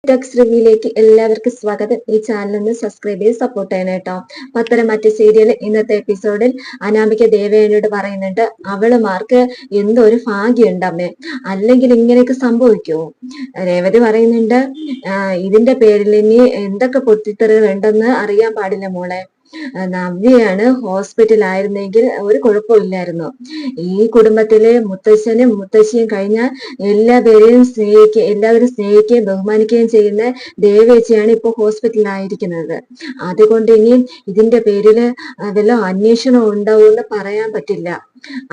Tex റിവ്യൂയിലേക്ക് എല്ലാവർക്കും സ്വാഗതം. ഈ ചാനൽ ഒന്ന് സബ്സ്ക്രൈബ് ചെയ്ത് സപ്പോർട്ട് ചെയ്യണം കേട്ടോ. പത്തരമാറ്റ് സീരിയൽ ഇന്നത്തെ എപ്പിസോഡിൽ അനാമിക ദേവയാനിയോട് പറയുന്നുണ്ട്, അവളുമാർക്ക് എന്തോ ഒരു ഭാഗ്യമുണ്ട് അമ്മേ, അല്ലെങ്കിൽ ഇങ്ങനെയൊക്കെ സംഭവിക്കുമോ? രേവതി പറയുന്നുണ്ട്, ഇതിന്റെ പേരിൽ ഇനി എന്തൊക്കെ പൊട്ടിത്തെറികൾ ഉണ്ടെന്ന് അറിയാൻ പാടില്ല മോളെ. നവ്യയാണ് ഹോസ്പിറ്റലായിരുന്നെങ്കിൽ ഒരു കുഴപ്പമില്ലായിരുന്നു. ഈ കുടുംബത്തിലെ മുത്തശ്ശനും മുത്തശ്ശിയും കഴിഞ്ഞാൽ എല്ലാവരും സ്നേഹിക്കുകയും ബഹുമാനിക്കുകയും ചെയ്യുന്ന ദേവേച്ചിയാണ് ഇപ്പൊ ഹോസ്പിറ്റലിലായിരിക്കുന്നത്. അതുകൊണ്ട് ഇനിയും ഇതിന്റെ പേരില് വല്ല അന്വേഷണം ഉണ്ടാവുമെന്ന് പറയാൻ പറ്റില്ല.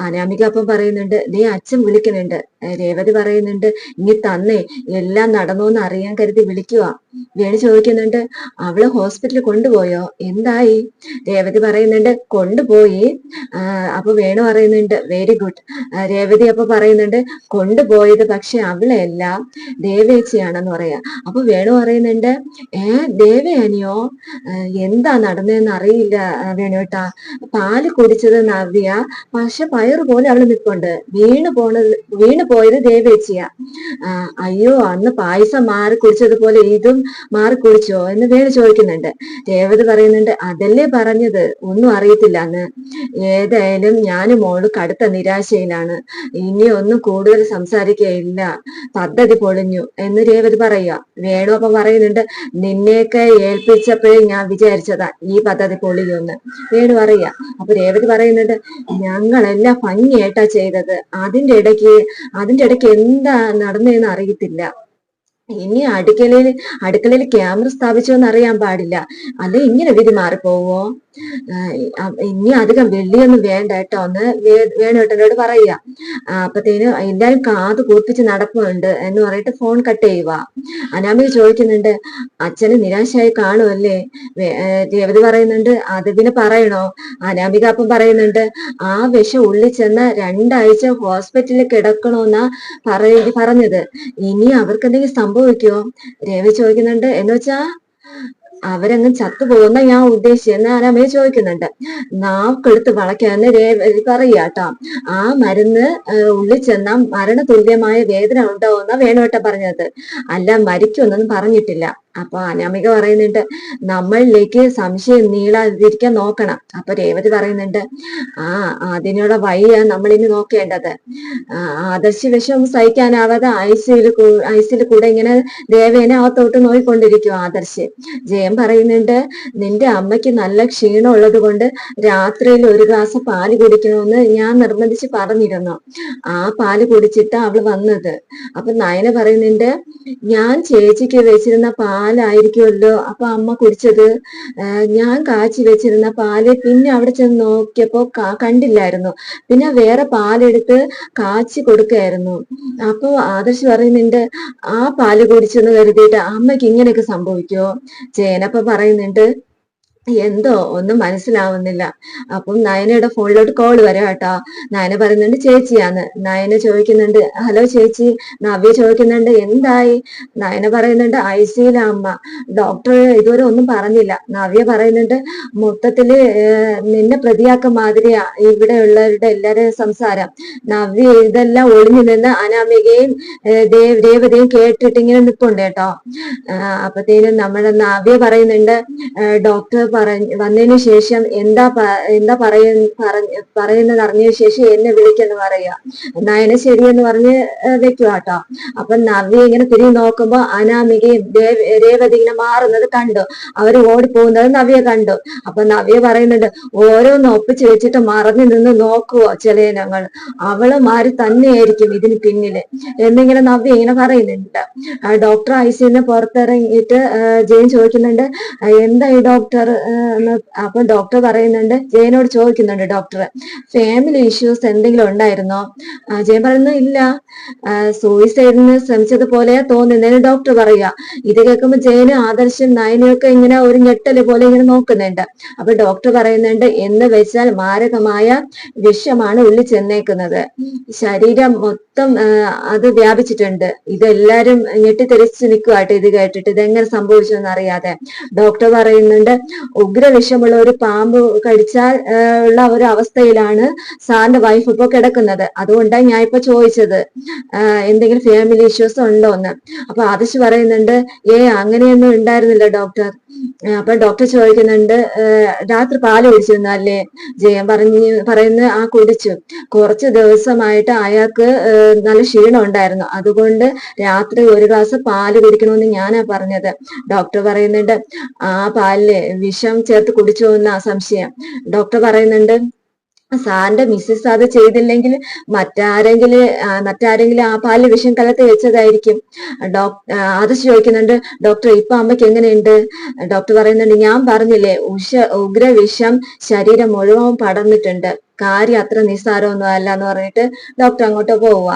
അനാമിക അപ്പം പറയുന്നുണ്ട്, നീ അച്ഛൻ വിളിക്കുന്നുണ്ട്. രേവതി പറയുന്നുണ്ട്, ഇനി തന്നെ എല്ലാം നടന്നോന്ന് അറിയാൻ കരുതി വിളിക്കുക. വേണു ചോദിക്കുന്നുണ്ട്, അവള് ഹോസ്പിറ്റലിൽ കൊണ്ടുപോയോ, എന്തായി? രേവതി പറയുന്നുണ്ട്, കൊണ്ടുപോയി. അപ്പൊ വേണു പറയുന്നുണ്ട്, വെരി ഗുഡ്. രേവതി അപ്പൊ പറയുന്നുണ്ട്, കൊണ്ടുപോയത് പക്ഷെ അവളെയല്ല, ദേവേച്ചിയാണെന്ന് പറയാ. അപ്പൊ വേണു പറയുന്നുണ്ട്, ദേവയാനിയോ? എന്താ നടന്നതെന്ന് അറിയില്ല വേണുട്ടാ. പാല് കുടിച്ചത് നവ്യ, പക്ഷെ പയറ് പോലെ അവള് നിൽപ്പുണ്ട്. വീണ് പോയത് ദേവേച്ചിയാ. അയ്യോ, അന്ന് പായസം മാറി കുടിച്ചതുപോലെ ഇതും മാറി കുടിച്ചോ എന്ന് വേണു ചോദിക്കുന്നുണ്ട്. രേവതി പറയുന്നുണ്ട്, അതല്ലേ പറഞ്ഞത്, ഒന്നും അറിയത്തില്ല എന്ന്. ഏതായാലും ഞാനും മോള് കടുത്ത നിരാശയിലാണ്. ഇനി ഒന്നും കൂടുതൽ സംസാരിക്കുകയില്ല, പദ്ധതി പൊളിഞ്ഞു എന്ന് രേവതി പറയുക. വേണു അപ്പം പറയുന്നുണ്ട്, നിന്നെയൊക്കെ ഏൽപ്പിച്ചപ്പോഴേ ഞാൻ വിചാരിച്ചതാ ഈ പദ്ധതി പൊളിയുമെന്ന് വേണു പറയുക. അപ്പൊ രേവതി പറയുന്നുണ്ട്, ഞങ്ങളെല്ലാം ഭംഗിയായിട്ടാ ചെയ്തത്, അതിന്റെ ഇടയ്ക്ക് എന്താ നടന്നതെന്ന് അറിയത്തില്ല. ഇനി അടുക്കളയിൽ ക്യാമറ സ്ഥാപിച്ചോന്ന് അറിയാൻ പാടില്ല, അല്ലെ ഇങ്ങനെ വിധി മാറിപ്പോവോ? ഇനി അധികം വെള്ളിയൊന്നും വേണ്ട കേട്ടോ എന്ന് വേണുവേട്ടനോട് പറയുക. അപ്പത്തേനും എല്ലാരും കാത് കൂർപ്പിച്ച് നടപ്പുണ്ട് എന്ന് പറഞ്ഞിട്ട് ഫോൺ കട്ട് ചെയ്യുക. അനാമിക ചോദിക്കുന്നുണ്ട്, അച്ഛന് നിരാശയായി കാണുമല്ലേ? രേവതി പറയുന്നുണ്ട്, അത് പിന്നെ പറയണോ? അനാമിക അപ്പം പറയുന്നുണ്ട്, ആ വിഷം ഉള്ളിൽ ചെന്ന 2 ആഴ്ച ഹോസ്പിറ്റലിൽ കിടക്കണോന്നാ പറഞ്ഞത്. ഇനി അവർക്ക് എന്തെങ്കിലും സംഭവിക്കുമോ? രേവതി ചോദിക്കുന്നുണ്ട്, എന്ന് വെച്ചാ അവരങ്ങ് ചത്തുപോകുന്ന ഞാൻ ഉദ്ദേശിച്ചെന്ന് അനാമയെ ചോദിക്കുന്നുണ്ട്. നാക്കെടുത്ത് വളയ്ക്കാന്ന് രേവതി പറയാട്ടോ. ആ മരുന്ന് ഉള്ളിൽ ചെന്നാൽ മരണതുല്യമായ വേദന ഉണ്ടാവുന്ന വേണുവേട്ട പറഞ്ഞത്, അല്ല മരിക്കുമെന്നൊന്നും പറഞ്ഞിട്ടില്ല. അപ്പൊ അനാമിക പറയുന്നുണ്ട്, നമ്മളിലേക്ക് സംശയം നീളാതിരിക്കാൻ നോക്കണം. അപ്പൊ രേവതി പറയുന്നുണ്ട്, അതിനുള്ള വഴിയാ നമ്മളിനി നോക്കേണ്ടത്. ആദർശ വിഷം സഹിക്കാനാവാതെ ഐസിൽ കൂടെ ഇങ്ങനെ ദേവേനെ അകത്തോട്ട് നോയിക്കൊണ്ടിരിക്കും ആദർശ്. ജയം പറയുന്നുണ്ട്, നിന്റെ അമ്മയ്ക്ക് നല്ല ക്ഷീണം ഉള്ളത് കൊണ്ട് രാത്രിയിൽ ഒരു ഗ്ലാസ് പാല് കുടിക്കണമെന്ന് ഞാൻ നിർബന്ധിച്ച് പറഞ്ഞിരുന്നു. ആ പാല് കുടിച്ചിട്ടാ അവള് വന്നത്. അപ്പൊ നയന പറയുന്നുണ്ട്, ഞാൻ ചേച്ചിക്ക് വെച്ചിരുന്ന പാലായിരിക്കുമല്ലോ അപ്പൊ അമ്മ കുടിച്ചത്. ഞാൻ കാച്ചി വെച്ചിരുന്ന പാല് പിന്നെ അവിടെ ചെന്ന് നോക്കിയപ്പോ കണ്ടില്ലായിരുന്നു. പിന്നെ വേറെ പാലെടുത്ത് കാച്ചി കൊടുക്കായിരുന്നു. അപ്പൊ ആദർശ് പറയുന്നുണ്ട്, ആ പാല് കുടിച്ചെന്ന് കരുതിയിട്ട് അമ്മയ്ക്ക് ഇങ്ങനെയൊക്കെ സംഭവിക്കുമോ? ചേനപ്പ പറയുന്നുണ്ട്, എന്തോ ഒന്നും മനസ്സിലാവുന്നില്ല. അപ്പം നയനയുടെ ഫോണിലോട്ട് കോള് വരാം കേട്ടോ. നയന പറയുന്നുണ്ട്, ചേച്ചിയാന്ന്. നയന ചോദിക്കുന്നുണ്ട്, ഹലോ ചേച്ചി. നവ്യ ചോദിക്കുന്നുണ്ട്, എന്തായി? നയന പറയുന്നുണ്ട്, ഐസിയിലെ അമ്മ, ഡോക്ടർ ഇതുവരെ ഒന്നും പറഞ്ഞില്ല. നവ്യ പറയുന്നുണ്ട്, മൊത്തത്തില് നിന്നെ പ്രതിയാക്ക മാതിരിയാ ഇവിടെ ഉള്ളവരുടെ എല്ലാരും സംസാരം. നവ്യ ഇതെല്ലാം ഒളിഞ്ഞു നിന്ന് അനാമികയും രേവതിയും കേട്ടിട്ട് ഇങ്ങനെ നിൽപ്പുണ്ട് കേട്ടോ. അപ്പത്തേനും നമ്മുടെ നവ്യ പറയുന്നുണ്ട്, ഡോക്ടർ വന്നതിന് ശേഷം എന്താ പറയുന്നത് അറിഞ്ഞതിന് ശേഷം എന്നെ വിളിക്കെന്ന് പറയുക. നയന ശരിയെന്ന് പറഞ്ഞ് വെക്കുക കേട്ടോ. അപ്പൊ നവ്യ ഇങ്ങനെ തിരിഞ്ഞു നോക്കുമ്പോ അനാമികയും രേവതി ഇങ്ങനെ മാറുന്നത് കണ്ടു. അവര് ഓടിപ്പോകുന്നത് നവ്യ കണ്ടു. അപ്പൊ നവ്യ പറയുന്നുണ്ട്, ഓരോന്ന് ഒപ്പിച്ച് വെച്ചിട്ട് മറഞ്ഞു നിന്ന് നോക്കുവോ ചിലയിനങ്ങൾ, അവള് മാറി തന്നെയായിരിക്കും ഇതിന് പിന്നില് എന്നിങ്ങനെ നവ്യ ഇങ്ങനെ പറയുന്നുണ്ട്. ഡോക്ടർ ഐസിന്ന് പുറത്തിറങ്ങിയിട്ട് ജയൻ ചോദിക്കുന്നുണ്ട്, എന്താ ഈ ഡോക്ടർ? അപ്പൊ ഡോക്ടർ പറയുന്നുണ്ട്, ജയനോട് ചോദിക്കുന്നുണ്ട് ഡോക്ടർ, ഫാമിലി ഇഷ്യൂസ് എന്തെങ്കിലും ഉണ്ടായിരുന്നോ? ജയൻ പറയുന്നു, ഇല്ല, സൂയിസൈഡിന് ശ്രമിച്ചതുപോലെ തോന്നുന്നതിന് ഡോക്ടർ പറയുക. ഇത് കേൾക്കുമ്പോൾ ജയനും ആദർശം നയനയൊക്കെ ഇങ്ങനെ ഒരു ഞെട്ടല് പോലെ ഇങ്ങനെ നോക്കുന്നുണ്ട്. അപ്പൊ ഡോക്ടർ പറയുന്നുണ്ട്, എന്ന് വെച്ചാൽ മാരകമായ വിഷമാണ് ഉള്ളിൽ ചെന്നേക്കുന്നത്, ശരീരം മൊത്തം അത് വ്യാപിച്ചിട്ടുണ്ട്. ഇതെല്ലാരും ഞെട്ടിത്തെറിച്ച് നിൽക്കുവാട്ടെ ഇത് കേട്ടിട്ട്, ഇതെങ്ങനെ സംഭവിച്ചു എന്നറിയാതെ. ഡോക്ടർ പറയുന്നുണ്ട്, ഉഗ്രവിഷമുള്ള ഒരു പാമ്പ് കടിച്ചാൽ ഉള്ള ഒരു അവസ്ഥയിലാണ് സാറിന്റെ വൈഫ് ഇപ്പൊ കിടക്കുന്നത്. അതുകൊണ്ടാണ് ഞാൻ ഇപ്പൊ ചോദിച്ചത് എന്തെങ്കിലും ഫാമിലി ഇഷ്യൂസ് ഉണ്ടോ എന്ന്. അപ്പൊ ആദർശ് പറയുന്നുണ്ട്, അങ്ങനെയൊന്നും ഉണ്ടായിരുന്നില്ല ഡോക്ടർ. അപ്പൊ ഡോക്ടർ ചോദിക്കുന്നുണ്ട്, രാത്രി പാല് കുടിച്ചിരുന്നു അല്ലേ? ജയൻ പറയുന്ന കുടിച്ചു. കുറച്ച് ദിവസമായിട്ട് അയാൾക്ക് നല്ല ക്ഷീണം ഉണ്ടായിരുന്നു, അതുകൊണ്ട് രാത്രി ഒരു ഗ്ലാസ് പാല് കുടിക്കണമെന്ന് ഞാനാ പറഞ്ഞത്. ഡോക്ടർ പറയുന്നുണ്ട്, ആ പാലില് വിഷം ചേർത്ത് കുടിച്ചു എന്നാ സംശയം. ഡോക്ടർ പറയുന്നുണ്ട്, സാറിന്റെ മിസ്സസ് അത് ചെയ്തില്ലെങ്കിൽ മറ്റാരെങ്കിലും ആ പാലിൽ വിഷം കലർത്തി വെച്ചതായിരിക്കും. ആദർശ് ചോദിക്കുന്നുണ്ട്, ഡോക്ടർ ഇപ്പൊ അമ്മയ്ക്ക് എങ്ങനെയുണ്ട്? ഡോക്ടർ പറയുന്നുണ്ട്, ഞാൻ പറഞ്ഞില്ലേ ഉഗ്രവിഷം ശരീരം മുഴുവൻ പടർന്നിട്ടുണ്ട്, കാര്യം അത്ര നിസ്സാരമൊന്നും അല്ല എന്ന് പറഞ്ഞിട്ട് ഡോക്ടർ അങ്ങോട്ട് പോവുക.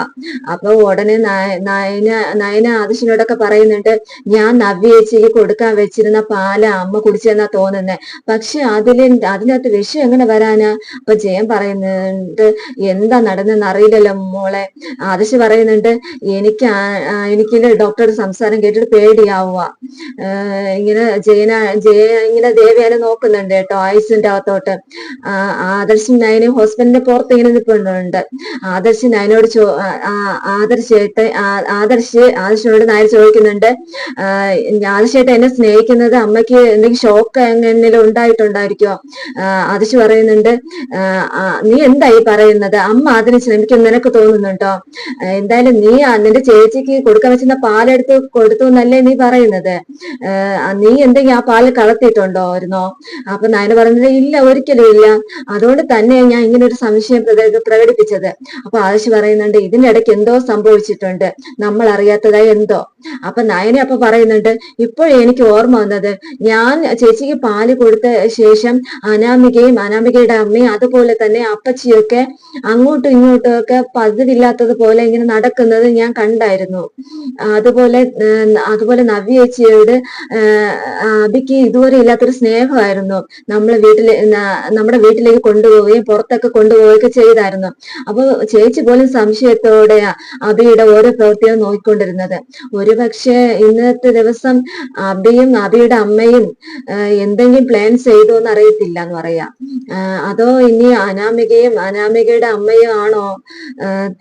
അപ്പൊ ഉടനെ നയന ആദർശിനോടൊക്കെ പറയുന്നുണ്ട്, ഞാൻ നവ്യേച്ചിക്ക് കൊടുക്കാൻ വെച്ചിരുന്ന പാല അമ്മ കുടിച്ചെന്നാ തോന്നുന്നേ, പക്ഷെ അതിനകത്ത് വിഷം എങ്ങനെ വരാനാ? അപ്പൊ ജയൻ പറയുന്നുണ്ട്, എന്താ നടന്നെന്ന് അറിയില്ലല്ലോ മോളെ. ആദർശ് പറയുന്നുണ്ട്, എനിക്ക് ഡോക്ടറുടെ സംസാരം കേട്ടിട്ട് പേടിയാവുക. ഇങ്ങനെ ദേവയാനെ നോക്കുന്നുണ്ട് കേട്ടോ ആയുസിന്റെ അകത്തോട്ട്. ആദർശും നയനും ഹോസ്പിറ്റലിന്റെ പുറത്ത് ഇങ്ങനെ നിൽക്കുന്നുണ്ട്. ആദർശ് നയനോട് ആദർശിനോട് നായർ ചോദിക്കുന്നുണ്ട്, ആദർശേട്ടൻ എന്നെ സ്നേഹിക്കുന്നത് അമ്മയ്ക്ക് എന്തെങ്കിലും ഷോക്ക് എങ്ങനെയും ഉണ്ടായിട്ടുണ്ടായിരിക്കോ? ആദർശ് പറയുന്നുണ്ട്, നീ എന്തായി പറയുന്നത്? അമ്മ അതിന് ശ്രമിക്കും നിനക്ക് തോന്നുന്നുണ്ടോ? എന്തായാലും നീ നിന്റെ ചേച്ചിക്ക് കൊടുക്കാൻ വെച്ചിരുന്ന പാലെടുത്ത് കൊടുത്തു എന്നല്ലേ നീ പറയുന്നത്? നീ എന്തെങ്കിലും ആ പാല് കളത്തിയിട്ടുണ്ടോയിരുന്നോ? അപ്പൊ നയന പറയുന്നത്, ഇല്ല, ഒരിക്കലും ഇല്ല, അതുകൊണ്ട് തന്നെ ഞാൻ ഇങ്ങനെ ഒരു സംശയം പ്രകടിപ്പിച്ചത്. അപ്പൊ ആദർശ് പറയുന്നുണ്ട്, ഇതിനിടയ്ക്ക് എന്തോ സംഭവിച്ചിട്ടുണ്ട്, നമ്മൾ അറിയാത്തതായി എന്തോ. അപ്പൊ നയന അപ്പൊ പറയുന്നുണ്ട്, ഇപ്പോഴേ എനിക്ക് ഓർമ്മ വന്നത്, ഞാൻ ചേച്ചിക്ക് പാല് കൊടുത്ത ശേഷം അനാമികയുടെ അമ്മയും അതുപോലെ തന്നെ അപ്പച്ചിയൊക്കെ അങ്ങോട്ടും ഇങ്ങോട്ടും ഒക്കെ പതിവില്ലാത്തതുപോലെ ഇങ്ങനെ നടക്കുന്നത് ഞാൻ കണ്ടായിരുന്നു. അതുപോലെ നവ്യ ചേച്ചിയോട് അബിക്ക് ഇതുവരെ ഇല്ലാത്തൊരു സ്നേഹമായിരുന്നു. നമ്മുടെ വീട്ടിലേക്ക് കൊണ്ടുപോവുകയും പുറത്തൊക്കെ കൊണ്ടുപോവുകയൊക്കെ ചെയ്തായിരുന്നു. അപ്പൊ ചേച്ചി പോലും സംശയത്തോടെയാ അബിയുടെ ഓരോ പ്രവൃത്തിയും നോക്കിക്കൊണ്ടിരുന്നത്. ഒരുപക്ഷെ ഇന്നത്തെ ദിവസം അബിയുടെ അമ്മയും എന്തെങ്കിലും പ്ലാൻ ചെയ്തോ എന്ന് അറിയത്തില്ല എന്ന് പറയാം. അതോ ഇനി അനാമികയുടെ അമ്മയും ആണോ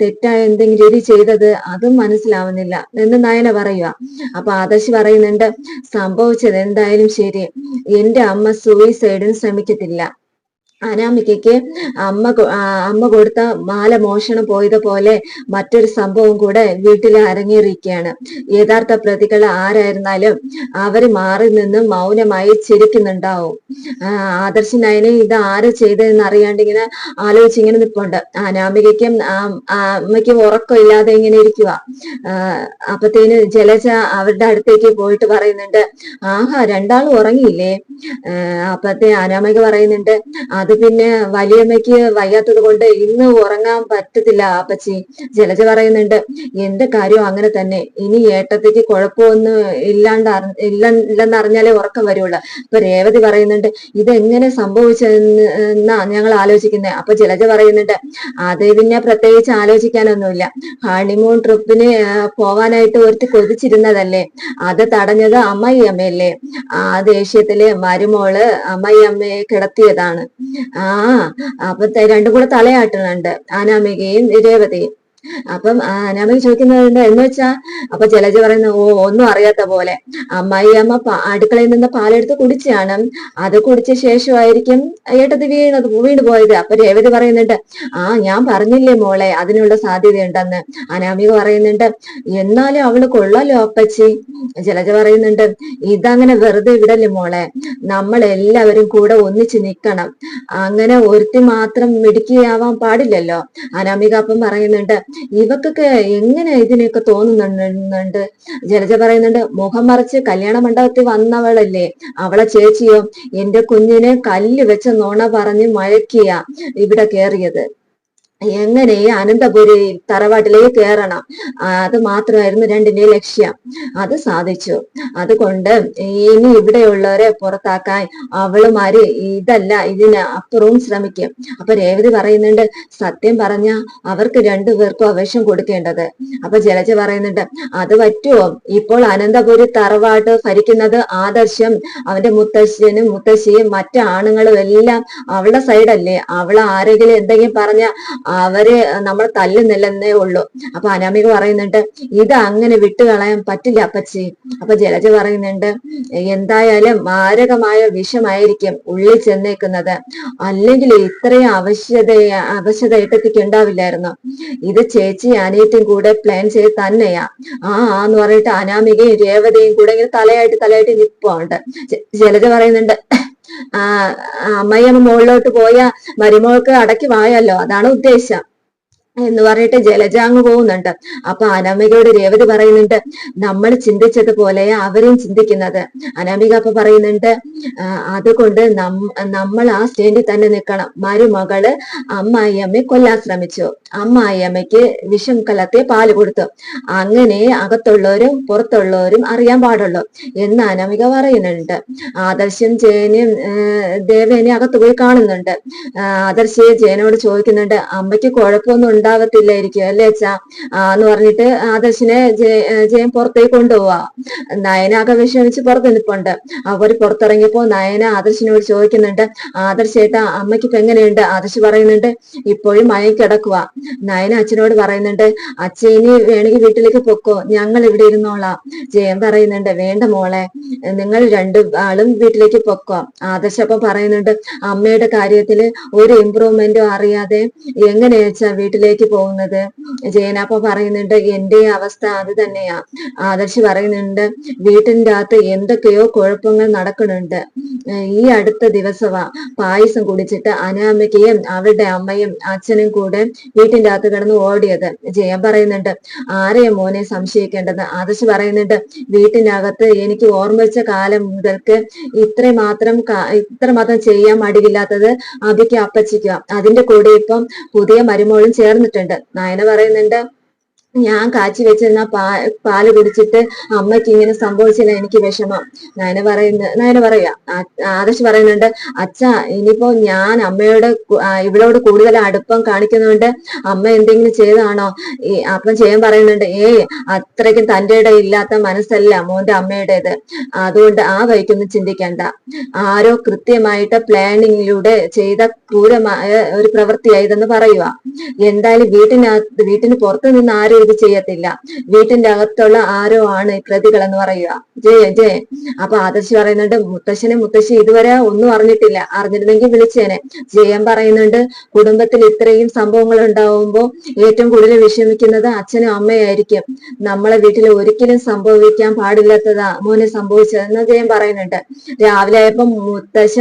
തെറ്റായ എന്തെങ്കിലും രീതി ചെയ്തത്, അതും മനസ്സിലാവുന്നില്ല എന്ന് നയന പറയുക. അപ്പൊ ആദർശ് പറയുന്നുണ്ട്, സംഭവിച്ചത് എന്തായാലും ശരി, എന്റെ അമ്മ സൂയിസൈഡിന് ശ്രമിക്കത്തില്ല. അനാമികയ്ക്ക് അമ്മ കൊടുത്ത മാല മോഷണം പോയതുപോലെ മറ്റൊരു സംഭവം കൂടെ വീട്ടിൽ അരങ്ങേറിയിരിക്കുകയാണ്. യഥാർത്ഥ പ്രതികൾ ആരായിരുന്നാലും അവര് മാറി നിന്നും മൗനമായി ചിരിക്കുന്നുണ്ടാവും. ആദർശ് നയനെ ഇത് ആര് ചെയ്തതെന്ന് അറിയാണ്ട് ഇങ്ങനെ ആലോചിച്ചിങ്ങനെ നിൽപ്പുണ്ട്. അനാമികയ്ക്കും അമ്മയ്ക്കും ഉറക്കമില്ലാതെ ഇങ്ങനെ ഇരിക്കുക. അപ്പത്തേന് ജലജ അവരുടെ അടുത്തേക്ക് പോയിട്ട് പറയുന്നുണ്ട്, രണ്ടാളും ഉറങ്ങിയില്ലേ? അപ്പത്തെ അനാമിക പറയുന്നുണ്ട്, അത് പിന്നെ വലിയമ്മയ്ക്ക് വയ്യാത്തത് കൊണ്ട് ഇന്ന് ഉറങ്ങാൻ പറ്റത്തില്ല അപ്പച്ചി. ജലജ പറയുന്നുണ്ട്, എന്റെ കാര്യം അങ്ങനെ തന്നെ, ഇനി ഏട്ടത്തേക്ക് കുഴപ്പമൊന്നും ഇല്ലെന്ന് അറിഞ്ഞാലേ ഉറക്കം വരുള്ളൂ. ഇപ്പൊ രേവതി പറയുന്നുണ്ട്, ഇതെങ്ങനെ സംഭവിച്ചെന്നാ ഞങ്ങൾ ആലോചിക്കുന്നത്. അപ്പൊ ജലജ പറയുന്നുണ്ട്, അത് പിന്നെ പ്രത്യേകിച്ച് ആലോചിക്കാനൊന്നുമില്ല, ഹണിമൂൺ ട്രിപ്പിന് പോവാനായിട്ട് ഒരുത്തി കൊതിച്ചിരുന്നതല്ലേ, അത് തടഞ്ഞത് അമ്മയല്ലേ. ആ ദേഷ്യത്തില് മരുമോള് അമ്മയെ കിടത്തിയതാണ്. അപ്പൊ രണ്ടും കൂടെ തലയാട്ടുന്നുണ്ട് അനാമികയും രേവതിയും. അപ്പം അനാമിക ചോദിക്കുന്നുണ്ട്, എന്ന് വെച്ചാ? അപ്പൊ ജലജ പറയുന്നു, ഒന്നും അറിയാത്ത പോലെ, അമ്മ അടുക്കളയിൽ നിന്ന് പാലെടുത്ത് കുടിച്ചാണ്, അത് കുടിച്ച ശേഷമായിരിക്കും ഏട്ടത് വീണ് പോയത്. അപ്പൊ രേവതി പറയുന്നുണ്ട്, ഞാൻ പറഞ്ഞില്ലേ മോളെ അതിനുള്ള സാധ്യതയുണ്ടെന്ന്. അനാമിക പറയുന്നുണ്ട്, എന്നാലും അവള് കൊള്ളാലോ അപ്പച്ചി. ജലജ പറയുന്നുണ്ട്, ഇതങ്ങനെ വെറുതെ വിടല്ലേ മോളെ, നമ്മൾ എല്ലാവരും കൂടെ ഒന്നിച്ച് നിൽക്കണം, അങ്ങനെ ഒരുത്തി മാത്രം മിടുക്കിയാവാൻ പാടില്ലല്ലോ. അനാമിക അപ്പം പറയുന്നുണ്ട്, ഇവക്കൊക്കെ എങ്ങനെ ഇതിനൊക്കെ തോന്നുന്നുണ്ട്? ജലജ പറയുന്നുണ്ട്, മുഖം മറിച്ച് കല്യാണ മണ്ഡപത്തിൽ വന്നവളല്ലേ അവളെ ചേച്ചിയോ? എന്റെ കുഞ്ഞിനെ കല്ല് വെച്ച നുണ പറഞ്ഞ് മഴക്കിയ ഇവിടെ കേറിയത്. എങ്ങനെ ഈ അനന്തപുരി തറവാട്ടിലേക്ക് കയറണം, അത് മാത്രമായിരുന്നു രണ്ടിന്റെ ലക്ഷ്യം. അത് സാധിച്ചു. അതുകൊണ്ട് ഇനി ഇവിടെയുള്ളവരെ പുറത്താക്കാൻ അവളുമാര് ഇതല്ല ഇതിന് അപ്പുറവും ശ്രമിക്കും. അപ്പൊ രേവതി പറയുന്നുണ്ട്, സത്യം പറഞ്ഞ അവർക്ക് രണ്ടുപേർക്കും അവേശം കൊടുക്കേണ്ടത്. അപ്പൊ ജലജ പറയുന്നുണ്ട്, അത് പറ്റുമോ? ഇപ്പോൾ അനന്തപുരി തറവാട്ട് ഭരിക്കുന്നത് ആദർശം, അവന്റെ മുത്തശ്ശനും മുത്തശ്ശിയും മറ്റു ആണുങ്ങളും എല്ലാം അവളുടെ സൈഡല്ലേ. അവൾ ആരെങ്കിലും എന്തെങ്കിലും പറഞ്ഞ അവര് നമ്മൾ തല്ലുന്നില്ലെന്നേ ഉള്ളൂ. അപ്പൊ അനാമിക പറയുന്നുണ്ട്, ഇത് അങ്ങനെ വിട്ടുകളയാൻ പറ്റില്ല അപ്പച്ചി. അപ്പൊ ജലജ പറയുന്നുണ്ട്, എന്തായാലും മാരകമായ വിഷമായിരിക്കും ഉള്ളിൽ ചെന്നേക്കുന്നത്, അല്ലെങ്കിൽ ഇത്രയും അവശത ഏട്ടത്തിക്ക് ഉണ്ടാവില്ലായിരുന്നു. ഇത് ചേച്ചി അനിയത്തിയും കൂടെ പ്ലാൻ ചെയ്ത് തന്നെയാ. എന്ന് പറഞ്ഞിട്ട് അനാമികയും രേവതിയും കൂടെ ഇങ്ങനെ തലയായിട്ട് നിൽപ്പുണ്ട്. ജലജ പറയുന്നുണ്ട്, അമ്മയമ്മ മുകളിലോട്ട് പോയ മരുമോൾക്ക് അടക്കി വായല്ലോ, അതാണ് ഉദ്ദേശം എന്ന് പറഞ്ഞിട്ട് ജലജ അങ്ങ് പോകുന്നുണ്ട്. അപ്പൊ അനാമികയോട് രേവതി പറയുന്നുണ്ട്, നമ്മൾ ചിന്തിച്ചതുപോലെ അവരും ചിന്തിക്കുന്നത്. അനാമിക അപ്പൊ പറയുന്നുണ്ട്, അതുകൊണ്ട് നമ്മൾ ആ സ്റ്റേൻഡിൽ തന്നെ നിൽക്കണം. മരുമകള് അമ്മായിയമ്മയെ കൊല്ലാൻ ശ്രമിച്ചു, അമ്മായിയമ്മയ്ക്ക് വിഷം കലർത്തിയ പാല് കൊടുത്തു, അങ്ങനെ അകത്തുള്ളവരും പുറത്തുള്ളവരും അറിയാൻ പാടുള്ളൂ എന്ന് അനാമിക പറയുന്നുണ്ട്. ആദർശം ജയനും ദേവേനെ അകത്ത് പോയി കാണുന്നുണ്ട്. ആദർശ് ജയനോട് ചോദിക്കുന്നുണ്ട്, അമ്മയ്ക്ക് കുഴപ്പമൊന്നും ഉണ്ടാവത്തില്ലായിരിക്കും അല്ലേ അച്ഛാ എന്ന് പറഞ്ഞിട്ട് ആദർശിനെ ജയൻ പുറത്തേക്ക് കൊണ്ടുപോവാ. നയനാകെ വിഷമിച്ച് പുറത്ത് നിൽപ്പുണ്ട്. അവർ പുറത്തിറങ്ങിയപ്പോ നയന ആദർശിനോട് ചോദിക്കുന്നുണ്ട്, ആദർശേട്ടാ അമ്മയ്ക്ക് ഇപ്പൊ എങ്ങനെയുണ്ട്? ആദർശ് പറയുന്നുണ്ട്, ഇപ്പോഴും മയം കിടക്കുക. നയന അച്ഛനോട് പറയുന്നുണ്ട്, അച്ഛൻ ഇനി വേണമെങ്കിൽ വീട്ടിലേക്ക് പൊക്കോ, ഞങ്ങൾ ഇവിടെ ഇരുന്നോളാം. ജയൻ പറയുന്നുണ്ട്, വേണ്ട മോളെ, നിങ്ങൾ രണ്ടു ആളും വീട്ടിലേക്ക് പൊക്കോ. ആദർശ് അപ്പൊ പറയുന്നുണ്ട്, അമ്മയുടെ കാര്യത്തിൽ ഒരു ഇമ്പ്രൂവ്മെന്റും അറിയാതെ എങ്ങനെയാ വെച്ചാ വീട്ടിലേക്ക് പോകുന്നത്? ജയനാപ്പ പറയുന്നുണ്ട്, എന്റെ അവസ്ഥ അത് തന്നെയാ. ആദർശ് പറയുന്നുണ്ട്, വീട്ടിന്റെ അകത്ത് എന്തൊക്കെയോ കുഴപ്പങ്ങൾ നടക്കുന്നുണ്ട്. ഈ അടുത്ത ദിവസമാ പായസം കുടിച്ചിട്ട് അനാമികയും അവരുടെ അമ്മയും അച്ഛനും കൂടെ വീട്ടിന്റെ അകത്ത് കിടന്ന് ഓടിയത്. ജയൻ പറയുന്നുണ്ട്, ആരെയും മോനെ സംശയിക്കേണ്ടത്? ആദർശ് പറയുന്നുണ്ട്, വീട്ടിനകത്ത് എനിക്ക് ഓർമ്മ വെച്ച കാലം മുതൽക്ക് ഇത്രമാത്രം ചെയ്യാൻ മടിയില്ലാത്തത് അബിക്ക് അപ്പച്ചിക്കുക. അതിന്റെ കൂടെ ഇപ്പം പുതിയ മരുമോളും ചേർന്നിട്ടുണ്ട്. നയന പറയുന്നുണ്ട്, ഞാൻ കാച്ചി വെച്ചിരുന്ന പാല് കുടിച്ചിട്ട് അമ്മയ്ക്ക് ഇങ്ങനെ സംഭവിച്ചില്ല, എനിക്ക് വിഷമം. നയന പറയാ. ആദർശ് പറയുന്നുണ്ട്, അച്ഛ ഇനിയിപ്പോ ഞാൻ ഇവളോട് കൂടുതൽ അടുപ്പം കാണിക്കുന്നതുകൊണ്ട് അമ്മ എന്തെങ്കിലും ചെയ്താണോ? അപ്പം ചെയ്യാൻ പറയുന്നുണ്ട്, അത്രയ്ക്കും തന്റെ ഇല്ലാത്ത മനസ്സല്ല മോന്റെ അമ്മയുടേത്, അതുകൊണ്ട് ആ വഴിക്കൊന്നും ചിന്തിക്കണ്ട. ആരോ കൃത്യമായിട്ട് പ്ലാനിങ്ങിലൂടെ ചെയ്ത ക്രൂരമായ ഒരു പ്രവൃത്തിയായതെന്ന് പറയുക. എന്തായാലും വീട്ടിന് പുറത്തു നിന്ന് ആരും ഇത് ചെയ്യത്തില്ല, വീട്ടിന്റെ അകത്തുള്ള ആരോ ആണ് പ്രതികൾ എന്ന് പറയുക. ജയ അപ്പൊ ആദർശ് പറയുന്നുണ്ട്, മുത്തശ്ശി ഇതുവരെ ഒന്നും അറിഞ്ഞിട്ടില്ല, അറിഞ്ഞിരുന്നെങ്കിൽ വിളിച്ചേനെ. ജയൻ പറയുന്നുണ്ട്, കുടുംബത്തിൽ ഇത്രയും സംഭവങ്ങൾ ഉണ്ടാവുമ്പോ ഏറ്റവും കൂടുതൽ വിഷമിക്കുന്നത് അച്ഛനും അമ്മയായിരിക്കും. നമ്മളെ വീട്ടിൽ ഒരിക്കലും സംഭവിക്കാൻ പാടില്ലാത്തതാ മോനെ സംഭവിച്ചതെന്ന് ജയൻ പറയുന്നുണ്ട്. രാവിലെ ആയപ്പോ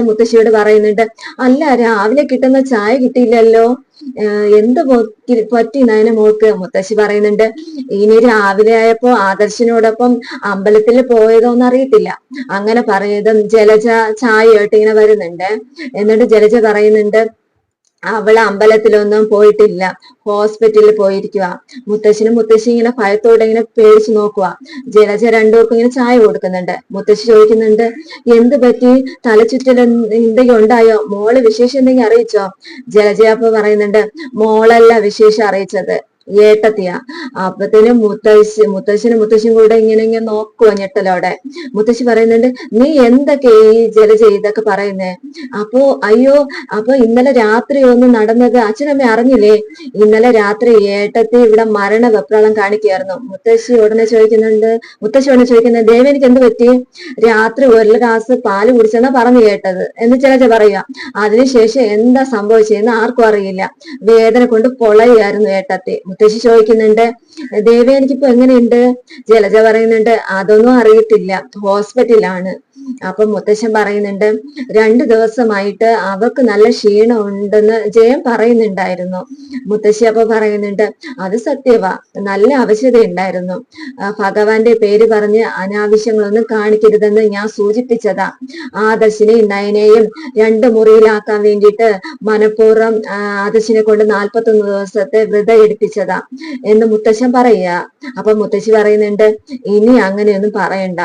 മുത്തശ്ശിയോട് പറയുന്നുണ്ട്, അല്ല രാവിലെ കിട്ടുന്ന ചായ കിട്ടിയില്ലല്ലോ, എന്ത് പറ്റി നയന മോൾക്ക്? മുത്തശ്ശി പറയുന്നുണ്ട്, ഇനി രാവിലെ ആയപ്പോ ആദർശിനോടൊപ്പം അമ്പലത്തിൽ പോയതോന്ന് അറിയത്തില്ല. അങ്ങനെ പറയതും ജലജ ചായയായിട്ട് ഇങ്ങനെ വരുന്നുണ്ട്. എന്നിട്ട് ജലജ പറയുന്നുണ്ട്, അവള് അമ്പലത്തിലൊന്നും പോയിട്ടില്ല, ഹോസ്പിറ്റലിൽ പോയിരിക്കുക. മുത്തശ്ശി ഇങ്ങനെ ഭയത്തോടെ ഇങ്ങനെ പേടിച്ചു നോക്കുക. ജലജ രണ്ടുപേർക്കും ഇങ്ങനെ ചായ കൊടുക്കുന്നുണ്ട്. മുത്തശ്ശി ചോദിക്കുന്നുണ്ട്, എന്ത് പറ്റി? തലചുറ്റൽ എന്തെങ്കിലും ഉണ്ടായോ? മോള് വിശേഷം എന്തെങ്കിലും അറിയിച്ചോ? ജലജയപ്പ പറയുന്നുണ്ട്, മോളല്ല വിശേഷം അറിയിച്ചത്, ഏട്ടത്തിയാ. അപ്പത്തേനും മുത്തശ്ശിയും കൂടെ ഇങ്ങനെ നോക്കുവോ ഞെട്ടലോടെ. മുത്തശ്ശി പറയുന്നുണ്ട്, നീ എന്തൊക്കെ ഈ ജലജ ഇതൊക്കെ പറയുന്നേ? അപ്പൊ ഇന്നലെ രാത്രി ഒന്നും നടന്നത് അച്ഛനമ്മ അറിഞ്ഞില്ലേ? ഇന്നലെ രാത്രി ഏട്ടത്തി ഇവിടെ മരണ വെപ്രാളം കാണിക്കുകയായിരുന്നു. മുത്തശ്ശി ഉടനെ ചോദിക്കുന്നത്, ദേവേനിക്ക് എന്ത് പറ്റി? രാത്രി ഒരു ഗ്ലാസ് പാല് കുടിച്ചെന്നാ പറഞ്ഞു കേട്ടത് എന്ന് ജലജ പറയുക. അതിനുശേഷം എന്താ സംഭവിച്ചതെന്ന് ആർക്കും അറിയില്ല, വേദന കൊണ്ട് പൊളയായിരുന്നു ഏട്ടത്തി. മുത്തശ്ശി ചോദിക്കുന്നുണ്ട്, ദേവേനിക്കിപ്പോ എങ്ങനെയുണ്ട്? ജലജ പറയുന്നുണ്ട്, അതൊന്നും അറിയത്തില്ല, ഹോസ്പിറ്റലാണ്. അപ്പൊ മുത്തശ്ശൻ പറയുന്നുണ്ട് 2 ദിവസമായിട്ട് അവർക്ക് നല്ല ക്ഷീണം ഉണ്ടെന്ന് ജയൻ പറയുന്നുണ്ടായിരുന്നു. മുത്തശ്ശി അപ്പൊ പറയുന്നുണ്ട് അത് സത്യവാ, നല്ല അവശത ഉണ്ടായിരുന്നു. ഭഗവാന്റെ പേര് പറഞ്ഞ് അനാവശ്യങ്ങളൊന്നും കാണിക്കരുതെന്ന് ഞാൻ സൂചിപ്പിച്ചതാ. ആദർശിനെയും നയനെയും 2 മുറിയിലാക്കാൻ വേണ്ടിയിട്ട് മനഃപൂർവ്വം ആദർശിനെ കൊണ്ട് 41 ദിവസത്തെ വ്രതം എടുപ്പിച്ചതാ എന്ന് മുത്തശ്ശൻ പറയുക. അപ്പൊ മുത്തശ്ശി പറയുന്നുണ്ട് ഇനി അങ്ങനെയൊന്നും പറയണ്ട.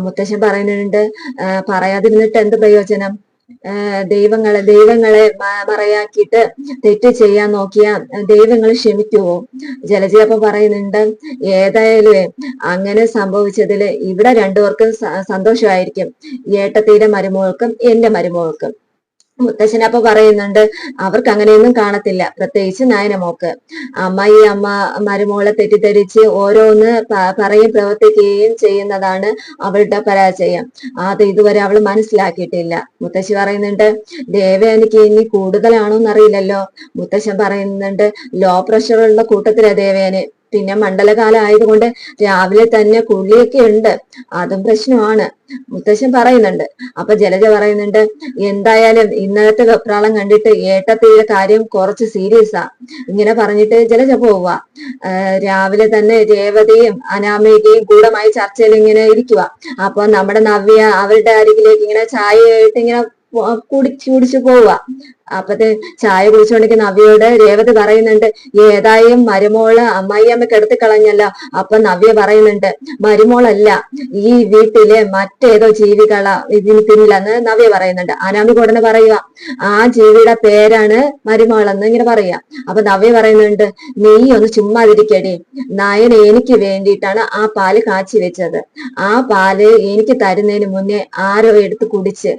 മുത്തശ്ശൻ പറയുന്നുണ്ട് പറയാതിരുന്നിട്ട് എന്ത് പ്രയോജനം? ദൈവങ്ങളെ മറയാക്കിയിട്ട് തെറ്റ് ചെയ്യാൻ നോക്കിയാ ദൈവങ്ങൾ ക്ഷമിക്കുവോ? ജലജ അപ്പൊ പറയുന്നുണ്ട് ഏതായാലും അങ്ങനെ സംഭവിച്ചതില് ഇവിടെ രണ്ടുപേർക്കും സന്തോഷമായിരിക്കും, ഏട്ടത്തിയുടെ മരുമകൾക്കും എന്റെ മരുമകൾക്കും. മുത്തശ്ശനപ്പൊ പറയുന്നുണ്ട് അവർക്ക് അങ്ങനെയൊന്നും കാണത്തില്ല, പ്രത്യേകിച്ച് നായനമോക്ക്. ഈ അമ്മ മരുമോളെ തെറ്റിദ്ധരിച്ച് ഓരോന്ന് പറയും പ്രവർത്തിക്കുകയും ചെയ്യുന്നതാണ് അവളുടെ പരാജയം. അത് ഇതുവരെ അവൾ മനസ്സിലാക്കിയിട്ടില്ല. മുത്തശ്ശി പറയുന്നുണ്ട് ദേവയാനിക്ക് ഇനി കൂടുതലാണോന്ന് അറിയില്ലല്ലോ. മുത്തശ്ശൻ പറയുന്നുണ്ട് ലോ പ്രഷറുള്ള കൂട്ടത്തിലെ ദേവയാനി, പിന്നെ മണ്ഡലകാലം ആയതുകൊണ്ട് രാവിലെ തന്നെ കുളിയൊക്കെ ഉണ്ട്, അതും പ്രശ്നമാണ് മുത്തശ്ശൻ പറയുന്നുണ്ട്. അപ്പൊ ജലജ പറയുന്നുണ്ട് എന്തായാലും ഇന്നലത്തെ വെപ്രാളം കണ്ടിട്ട് ഏട്ടത്തിയുടെ കാര്യം കുറച്ച് സീരിയസാ. ഇങ്ങനെ പറഞ്ഞിട്ട് ജലജ പോവുക. രാവിലെ തന്നെ രേവതിയും അനാമികയും ഗൂഢമായി ചർച്ചയിൽ ഇങ്ങനെ ഇരിക്കുക. അപ്പൊ നമ്മുടെ നവ്യ അവരുടെ അരികിലേക്ക് ഇങ്ങനെ ചായയായിട്ട് ഇങ്ങനെ കുടിച്ചു പോവുക. അപ്പത്തെ ചായ കുടിച്ചുകൊണ്ടിരിക്കുന്ന നവ്യയോട് രേവതി പറയുന്നുണ്ട് ഏതായും മരുമോള് അമ്മായിയമ്മക്ക് എടുത്തു കളഞ്ഞല്ലോ. അപ്പൊ നവ്യ പറയുന്നുണ്ട് മരുമോളല്ല, ഈ വീട്ടിലെ മറ്റേതോ ജീവികളാ ഇതിന് പിന്നിലെന്ന് നവ്യ പറയുന്നുണ്ട്. അനാമിക ഉടനെ പറയുക ആ ജീവിയുടെ പേരാണ് മരുമോളെന്ന് ഇങ്ങനെ പറയുക. അപ്പൊ നവ്യ പറയുന്നുണ്ട് നീ ഒന്ന് ചുമ്മാതിരിക്കടി, നയന എനിക്ക് വേണ്ടിയിട്ടാണ് ആ പാല് കാച്ചി വെച്ചത്. ആ പാല് എനിക്ക് തരുന്നതിന് മുന്നേ ആരോ എടുത്ത് കുടിച്ച്,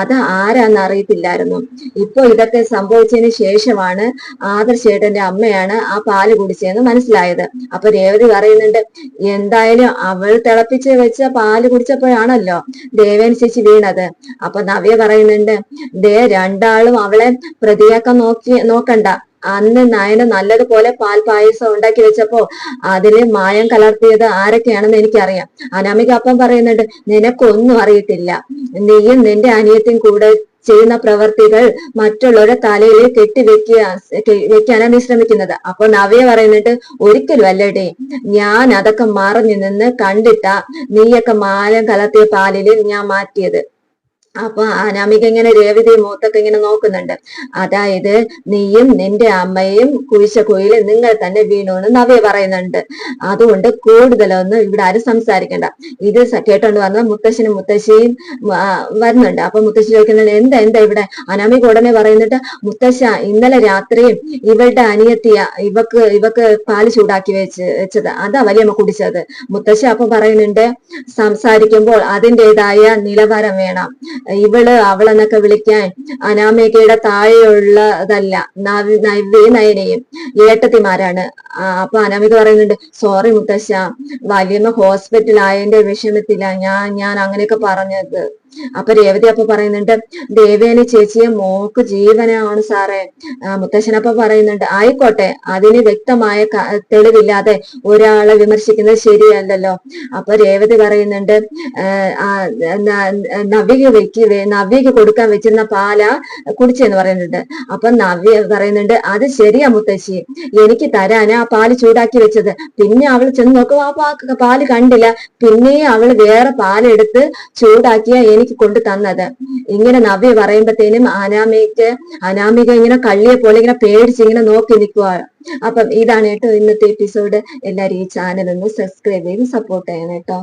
അത് ആരാന്ന് അറിയത്തില്ലായിരുന്നു. ഇപ്പൊ ഇതൊക്കെ സംഭവിച്ചതിന് ശേഷമാണ് ആദർശേട്ടന്റെ അമ്മയാണ് ആ പാല് കുടിച്ചതെന്ന് മനസ്സിലായത്. അപ്പൊ രേവതി പറയുന്നുണ്ട് എന്തായാലും അവൾ തിളപ്പിച്ച് വെച്ച പാല് കുടിച്ചപ്പോഴാണല്ലോ ദേവേൻ ചേച്ചി വീണത്. അപ്പൊ നവ്യ പറയുന്നുണ്ട് രണ്ടാളും അവളെ പ്രതിയാക്കാൻ നോക്കണ്ട. അന്ന് നയന നല്ലതുപോലെ പാൽ പായസം ഉണ്ടാക്കി വെച്ചപ്പോ അതില് മായം കലർത്തിയത് ആരൊക്കെയാണെന്ന് എനിക്കറിയാം. അനാമിക അപ്പം പറയുന്നുണ്ട് നിനക്കൊന്നും അറിയത്തില്ല, നീയും നിന്റെ അനിയത്തിയും കൂടെ ചെയ്യുന്ന പ്രവർത്തികൾ മറ്റുള്ളവരുടെ തലയിൽ വെക്കാനാണ് നീ ശ്രമിക്കുന്നത്. അപ്പൊ നവ്യ പറയുന്നിട്ട് ഒരിക്കലും അല്ലടേ, ഞാൻ അതൊക്കെ മറഞ്ഞു നിന്ന് കണ്ടിട്ടാ നീയൊക്കെ മായം കലർത്തിയ പാലില് ഞാൻ മാറ്റിയത്. അപ്പൊ അനാമിക ഇങ്ങനെ രേവതി മൂത്തൊക്കെ ഇങ്ങനെ നോക്കുന്നുണ്ട്. അതായത് നീയും നിന്റെ അമ്മയും കുഴിച്ച കുഴിയിൽ നിങ്ങൾ തന്നെ വീണു എന്ന് നവ്യ പറയുന്നുണ്ട്. അതുകൊണ്ട് കൂടുതലൊന്നും ഇവിടെ ആരും സംസാരിക്കണ്ട. ഇത് കേട്ടോണ്ട് വന്ന മുത്തശ്ശനും മുത്തശ്ശിയും വരുന്നുണ്ട്. അപ്പൊ മുത്തശ്ശി ചോദിക്കുന്നുണ്ട് എന്താ ഇവിടെ? അനാമിക ഉടനെ പറയുന്നിട്ട് മുത്തശ്ശ ഇന്നലെ രാത്രിയും ഇവളുടെ അനിയത്തിയ ഇവക്ക് പാല് ചൂടാക്കി വെച്ചത്, അതാ വലിയമ്മ കുടിച്ചത്. മുത്തശ്ശി അപ്പൊ പറയുന്നുണ്ട് സംസാരിക്കുമ്പോൾ അതിൻ്റെതായ നിലവാരം വേണം. ഇവള് അവളെന്നൊക്കെ വിളിക്കാൻ അനാമികയുടെ താഴെയുള്ളതല്ല, നവ്യയും നയനയും ഏട്ടത്തിമാരാണ്. അപ്പൊ അനാമിക പറയുന്നുണ്ട് സോറി മുത്തശ്ശ, വലിയമ്മ ഹോസ്പിറ്റൽ ആയതിന്റെ വിഷമത്തില ഞാൻ അങ്ങനെയൊക്കെ പറഞ്ഞത്. അപ്പൊ രേവതി അപ്പൊ പറയുന്നുണ്ട് ദേവേനി ചേച്ചിയെ മോക്ക് ജീവനാണ് സാറേ. മുത്തശ്ശനപ്പൊ പറയുന്നുണ്ട് ആയിക്കോട്ടെ, അതിന് വ്യക്തമായ തെളിവില്ലാതെ ഒരാളെ വിമർശിക്കുന്നത് ശരിയല്ലല്ലോ. അപ്പൊ രേവതി പറയുന്നുണ്ട് നവ്യക്ക് കൊടുക്കാൻ വെച്ചിരുന്ന പാല കുടിച്ചെന്ന് പറയുന്നുണ്ട്. അപ്പൊ നവ്യ പറയുന്നുണ്ട് അത് ശരിയാ മുത്തശ്ശി, എനിക്ക് തരാന് ആ പാല് ചൂടാക്കി വെച്ചത്. പിന്നെ അവൾ ചെന്ന് നോക്കും ആ പാല് കണ്ടില്ല, പിന്നെ അവൾ വേറെ പാലെടുത്ത് ചൂടാക്കിയ എനിക്ക് കൊണ്ടു തന്നത്. ഇങ്ങനെ നവ്യ പറയുമ്പത്തേനും അനാമിക ഇങ്ങനെ കള്ളിയെ പോലെ ഇങ്ങനെ പേടിച്ച് ഇങ്ങനെ നോക്കി നിൽക്കുക. അപ്പം ഇതാണ് കേട്ടോ ഇന്നത്തെ എപ്പിസോഡ്. എല്ലാരും ഈ ചാനൽ ഒന്ന് സബ്സ്ക്രൈബ് ചെയ്ത് സപ്പോർട്ട് ചെയ്യണം കേട്ടോ.